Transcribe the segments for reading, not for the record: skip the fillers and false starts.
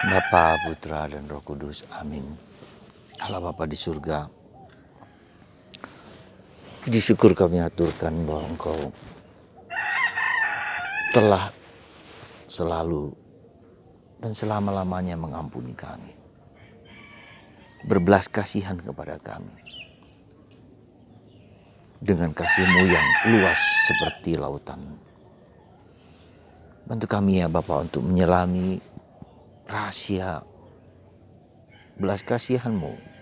Bapa, Putra, dan Roh Kudus. Amin. Allah Bapa di surga, puji syukur kami aturkan bahwa Engkau telah selalu dan selama-lamanya mengampuni kami. Berbelas kasihan kepada kami. Dengan kasih-Mu yang luas seperti lautan. Bantu kami ya Bapa untuk menyelami rahasia belas kasihan-Mu.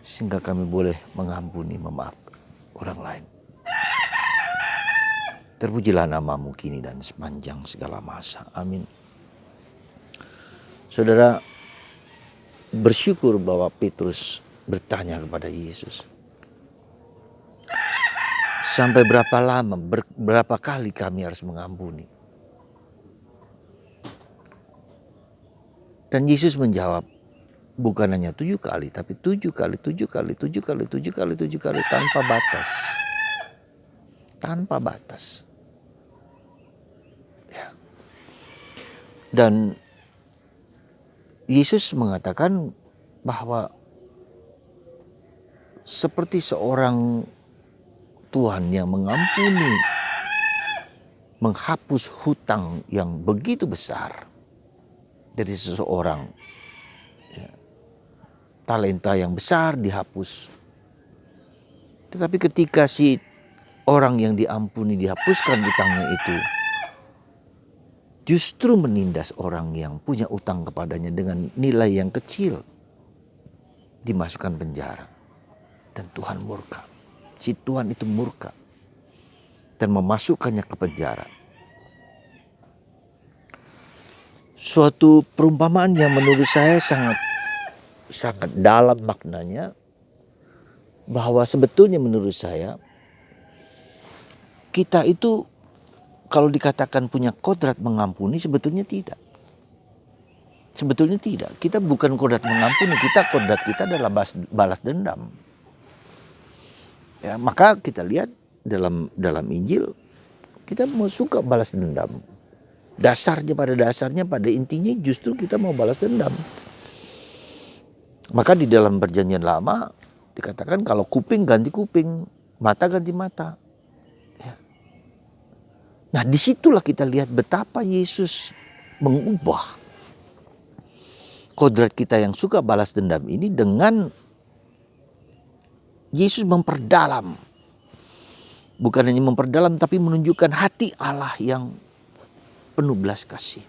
Sehingga kami boleh mengampuni, memaafkan orang lain. Terpujilah nama-Mu kini dan sepanjang segala masa. Amin. Saudara, bersyukur bahwa Petrus bertanya kepada Yesus. Sampai berapa lama, berapa kali kami harus mengampuni? Dan Yesus menjawab, bukan hanya 7 kali, tapi 7 kali, 7 kali, 7 kali, 7 kali, 7 kali, tanpa batas. Tanpa batas. Ya. Dan Yesus mengatakan bahwa seperti seorang Tuhan yang mengampuni, menghapus hutang yang begitu besar dari seseorang. Ya. Talenta yang besar dihapus. Tetapi ketika si orang yang diampuni dihapuskan utangnya itu, justru menindas orang yang punya utang kepadanya dengan nilai yang kecil, dimasukkan penjara. Dan Tuhan murka. Si Tuhan itu murka dan memasukkannya ke penjara. Suatu perumpamaan yang menurut saya sangat dalam maknanya, bahwa sebetulnya menurut saya kita itu kalau dikatakan punya kodrat mengampuni, sebetulnya tidak. Sebetulnya tidak. Kita bukan kodrat mengampuni, kodrat kita adalah balas dendam. Ya, maka kita lihat dalam Injil, kita mau suka balas dendam. Pada intinya justru kita mau balas dendam. Maka di dalam perjanjian lama dikatakan kalau kuping ganti kuping, mata ganti mata. Ya. Nah, disitulah kita lihat betapa Yesus mengubah kodrat kita yang suka balas dendam ini dengan Yesus memperdalam. Bukan hanya memperdalam, tapi menunjukkan hati Allah yang penuh belas kasih.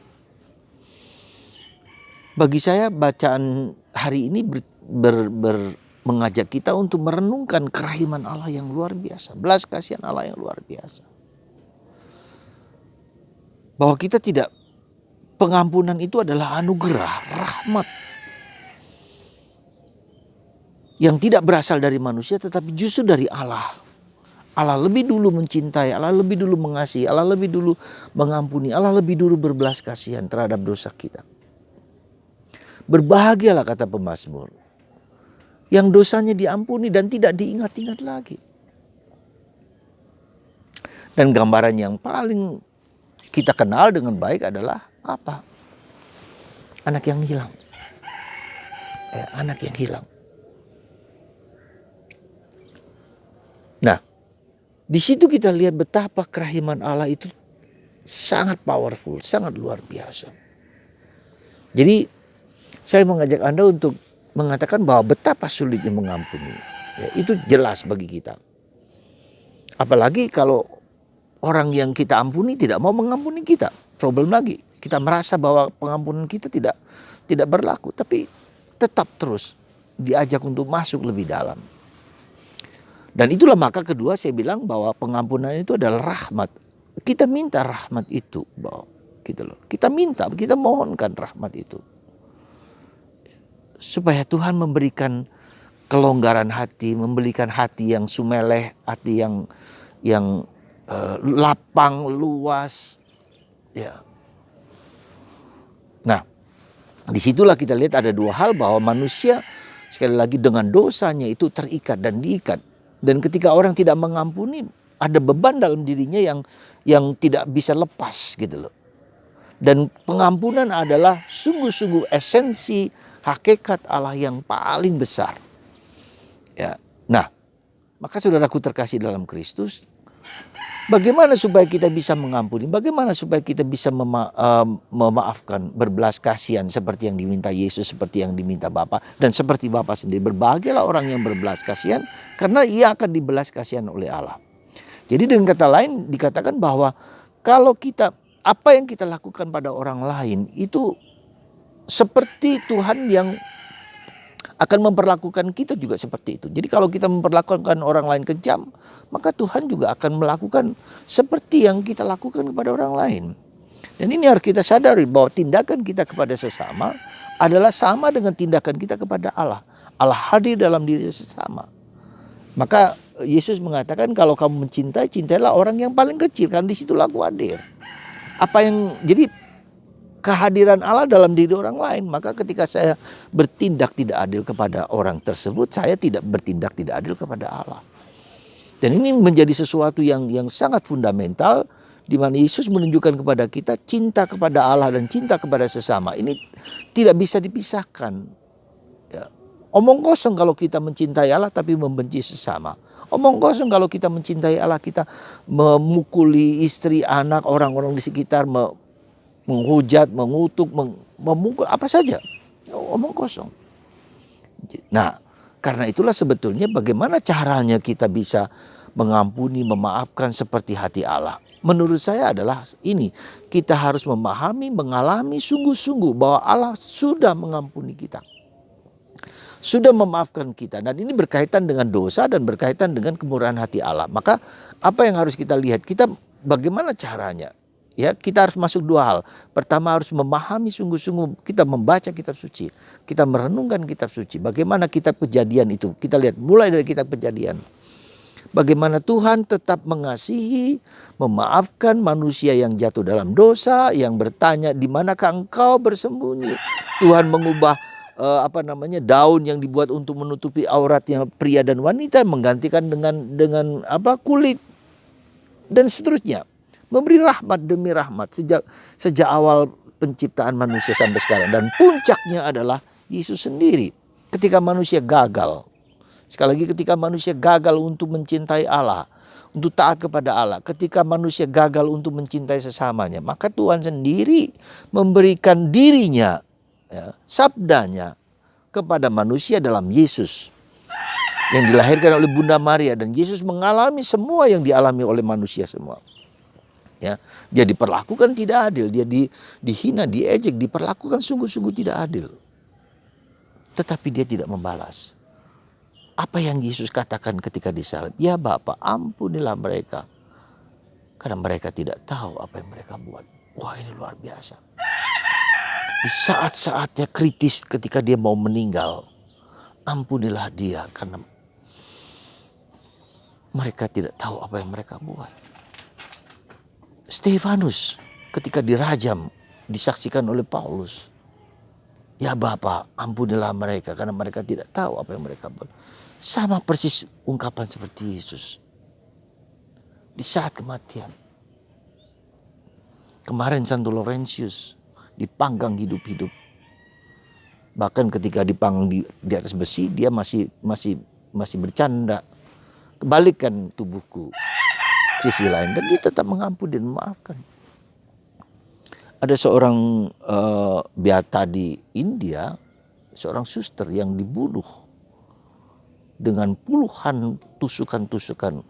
Bagi saya bacaan hari ini mengajak kita untuk merenungkan kerahiman Allah yang luar biasa. Belas kasihan Allah yang luar biasa. Bahwa kita tidak, pengampunan itu adalah anugerah, rahmat. Yang tidak berasal dari manusia tetapi justru dari Allah. Allah lebih dulu mencintai, Allah lebih dulu mengasihi, Allah lebih dulu mengampuni, Allah lebih dulu berbelas kasihan terhadap dosa kita. Berbahagialah kata pemazmur yang dosanya diampuni dan tidak diingat-ingat lagi. Dan gambaran yang paling kita kenal dengan baik adalah apa? Anak yang hilang. Anak yang hilang. Nah, di situ kita lihat betapa kerahiman Allah itu sangat powerful, sangat luar biasa. Jadi saya mengajak Anda untuk mengatakan bahwa betapa sulitnya mengampuni. Ya, itu jelas bagi kita. Apalagi kalau orang yang kita ampuni tidak mau mengampuni kita. Problem lagi. Kita merasa bahwa pengampunan kita tidak berlaku. Tapi tetap terus diajak untuk masuk lebih dalam. Dan itulah maka kedua saya bilang bahwa pengampunan itu adalah rahmat. Kita minta rahmat itu, bahwa gitu loh. Kita minta, kita mohonkan rahmat itu. Supaya Tuhan memberikan kelonggaran hati, memberikan hati yang sumeleh, hati yang lapang, luas. Ya. Nah, disitulah kita lihat ada dua hal, bahwa manusia sekali lagi dengan dosanya itu terikat dan diikat. Dan ketika orang tidak mengampuni, ada beban dalam dirinya yang tidak bisa lepas gitu loh. Dan pengampunan adalah sungguh-sungguh esensi hakikat Allah yang paling besar. Ya. Nah, maka saudaraku terkasih dalam Kristus, bagaimana supaya kita bisa mengampuni? Bagaimana supaya kita bisa memaafkan, berbelas kasihan seperti yang diminta Yesus, seperti yang diminta Bapa, dan seperti Bapa sendiri. Berbahagialah orang yang berbelas kasihan karena ia akan dibelas kasihan oleh Allah. Jadi dengan kata lain dikatakan bahwa kalau kita, apa yang kita lakukan pada orang lain itu seperti Tuhan yang akan memperlakukan kita juga seperti itu. Jadi kalau kita memperlakukan orang lain kejam, maka Tuhan juga akan melakukan seperti yang kita lakukan kepada orang lain. Dan ini harus kita sadari bahwa tindakan kita kepada sesama adalah sama dengan tindakan kita kepada Allah. Allah hadir dalam diri sesama. Maka Yesus mengatakan kalau kamu mencintai, cintailah orang yang paling kecil, kan disitulah aku hadir. Jadi kehadiran Allah dalam diri orang lain. Maka ketika saya bertindak tidak adil kepada orang tersebut, saya tidak bertindak tidak adil kepada Allah. Dan ini menjadi sesuatu yang sangat fundamental, di mana Yesus menunjukkan kepada kita cinta kepada Allah dan cinta kepada sesama. Ini tidak bisa dipisahkan. Ya. Omong kosong kalau kita mencintai Allah tapi membenci sesama. Omong kosong kalau kita mencintai Allah, kita memukuli istri, anak, orang-orang di sekitar, menghujat, mengutuk, memukul, apa saja. Omong kosong. Nah, karena itulah sebetulnya bagaimana caranya kita bisa mengampuni, memaafkan seperti hati Allah. Menurut saya adalah ini, kita harus memahami, mengalami sungguh-sungguh bahwa Allah sudah mengampuni kita. Sudah memaafkan kita, dan ini berkaitan dengan dosa dan berkaitan dengan kemurahan hati Allah. Maka apa yang harus kita lihat? Kita bagaimana caranya? Ya, kita harus masuk dua hal. Pertama harus memahami sungguh-sungguh, kita membaca kitab suci, kita merenungkan kitab suci. Bagaimana kitab Kejadian itu? Kita lihat mulai dari kitab Kejadian. Bagaimana Tuhan tetap mengasihi, memaafkan manusia yang jatuh dalam dosa, yang bertanya di manakah engkau bersembunyi. Tuhan mengubah daun yang dibuat untuk menutupi auratnya pria dan wanita, menggantikan dengan kulit dan seterusnya. Memberi rahmat demi rahmat sejak awal penciptaan manusia sampai sekarang. Dan puncaknya adalah Yesus sendiri ketika manusia gagal. Sekali lagi, ketika manusia gagal untuk mencintai Allah, untuk taat kepada Allah, ketika manusia gagal untuk mencintai sesamanya, maka Tuhan sendiri memberikan dirinya, sabdanya kepada manusia dalam Yesus yang dilahirkan oleh Bunda Maria, dan Yesus mengalami semua yang dialami oleh manusia semua. Ya, dia diperlakukan tidak adil, dia dihina, diejek, diperlakukan sungguh-sungguh tidak adil. Tetapi dia tidak membalas. Apa yang Yesus katakan ketika disalib? Ya Bapa, ampunilah mereka, karena mereka tidak tahu apa yang mereka buat. Wah, ini luar biasa. Di saat-saatnya kritis ketika dia mau meninggal, ampunilah dia karena mereka tidak tahu apa yang mereka buat. Stefanus ketika dirajam, disaksikan oleh Paulus. Ya Bapa, ampunilah mereka karena mereka tidak tahu apa yang mereka buat. Sama persis ungkapan seperti Yesus di saat kematian. Kemarin Santo Laurentius dipanggang hidup-hidup. Bahkan ketika dipanggang di atas besi, dia masih bercanda. Kebalikan tubuhku, sisi lain, dan dia tetap mengampuni dan memaafkan. Ada seorang beata di India, seorang suster yang dibunuh dengan puluhan tusukan-tusukan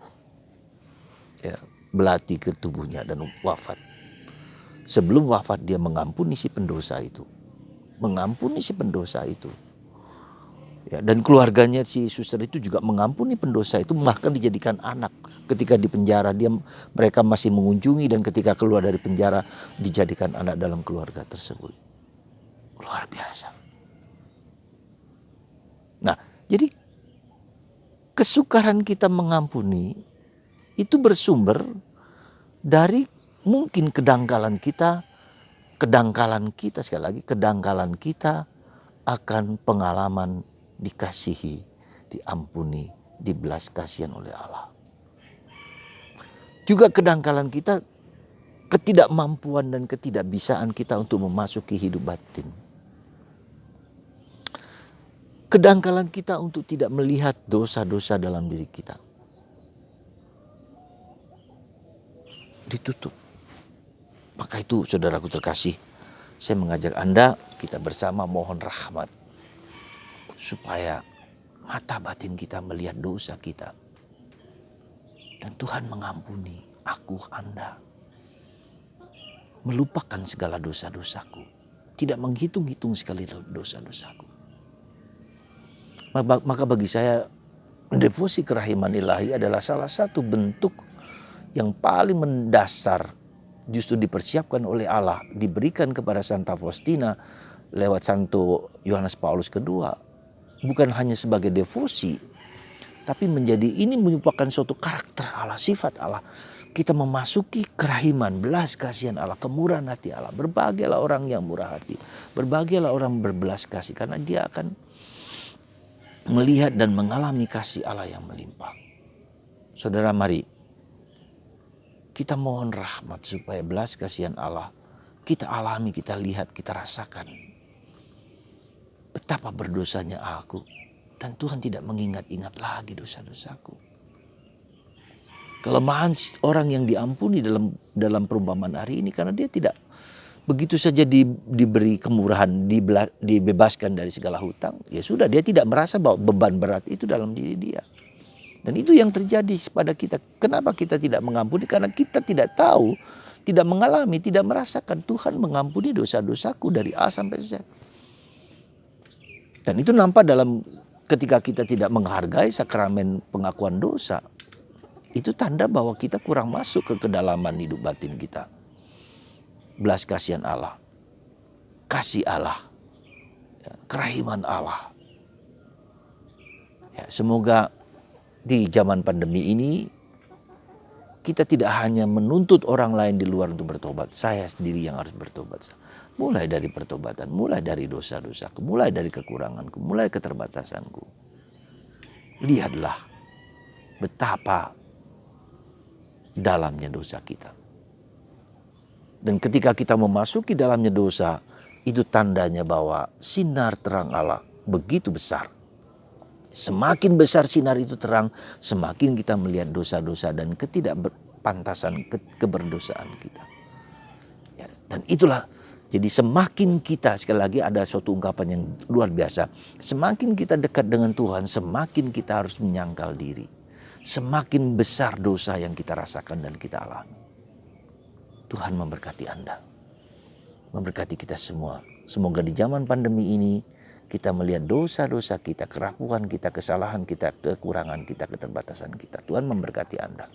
belati ke tubuhnya dan wafat. Sebelum wafat dia mengampuni si pendosa itu. Ya, dan keluarganya si suster itu juga mengampuni pendosa itu, bahkan dijadikan anak. Ketika di penjara mereka masih mengunjungi, dan ketika keluar dari penjara dijadikan anak dalam keluarga tersebut. Luar biasa. Nah, jadi kesukaran kita mengampuni itu bersumber dari mungkin kedangkalan kita sekali lagi, kedangkalan kita akan pengalaman dikasihi, diampuni, dibelas kasihan oleh Allah. Juga kedangkalan kita ketidakmampuan dan ketidakbisaan kita untuk memasuki hidup batin. Kedangkalan kita untuk tidak melihat dosa-dosa dalam diri kita. Ditutup. Maka itu saudaraku terkasih, saya mengajak Anda, kita bersama mohon rahmat. Supaya mata batin kita melihat dosa kita. Dan Tuhan mengampuni aku, Anda. Melupakan segala dosa-dosaku. Tidak menghitung-hitung sekali dosa-dosaku. Maka bagi saya, devosi kerahiman ilahi adalah salah satu bentuk yang paling mendasar justru dipersiapkan oleh Allah, diberikan kepada Santa Faustina lewat Santo Yohanes Paulus II, bukan hanya sebagai devosi, tapi ini merupakan suatu karakter Allah, sifat Allah. Kita memasuki kerahiman, belas kasihan Allah, kemurahan hati Allah. Berbahagialah orang yang murah hati, berbahagialah orang berbelas kasih, karena dia akan melihat dan mengalami kasih Allah yang melimpah. Saudara, mari kita mohon rahmat supaya belas kasihan Allah kita alami, kita lihat, kita rasakan. Betapa berdosanya aku, dan Tuhan tidak mengingat-ingat lagi dosa-dosaku. Kelemahan orang yang diampuni dalam perumpamaan hari ini karena dia tidak begitu saja diberi kemurahan, dibebaskan dari segala hutang. Ya sudah, dia tidak merasa bahwa beban berat itu dalam diri dia. Dan itu yang terjadi pada kita. Kenapa kita tidak mengampuni? Karena kita tidak tahu, tidak mengalami, tidak merasakan Tuhan mengampuni dosa-dosaku dari A sampai Z. Dan itu nampak ketika kita tidak menghargai sakramen pengakuan dosa. Itu tanda bahwa kita kurang masuk ke kedalaman hidup batin kita. Belas kasihan Allah, kasih Allah, kerahiman Allah. Ya, semoga di zaman pandemi ini kita tidak hanya menuntut orang lain di luar untuk bertobat. Saya sendiri yang harus bertobat. Mulai dari pertobatan, mulai dari dosa-dosaku, mulai dari kekuranganku, mulai keterbatasanku. Lihatlah betapa dalamnya dosa kita. Dan ketika kita memasuki dalamnya dosa, itu tandanya bahwa sinar terang Allah begitu besar. Semakin besar sinar itu terang, semakin kita melihat dosa-dosa dan ketidakpantasan keberdosaan kita. Ya, dan itulah, jadi semakin kita, sekali lagi ada suatu ungkapan yang luar biasa. Semakin kita dekat dengan Tuhan, semakin kita harus menyangkal diri. Semakin besar dosa yang kita rasakan dan kita alami. Tuhan memberkati Anda. Memberkati kita semua. Semoga di zaman pandemi ini, kita melihat dosa-dosa kita, kerapuhan kita, kesalahan kita, kekurangan kita, keterbatasan kita. Tuhan memberkati Anda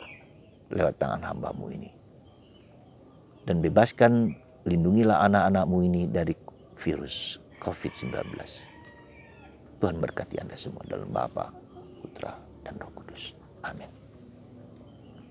lewat tangan hamba-Mu ini. Dan bebaskan, lindungilah anak-anak-Mu ini dari virus COVID-19. Tuhan berkati Anda semua dalam Bapa, Putra, dan Roh Kudus. Amin.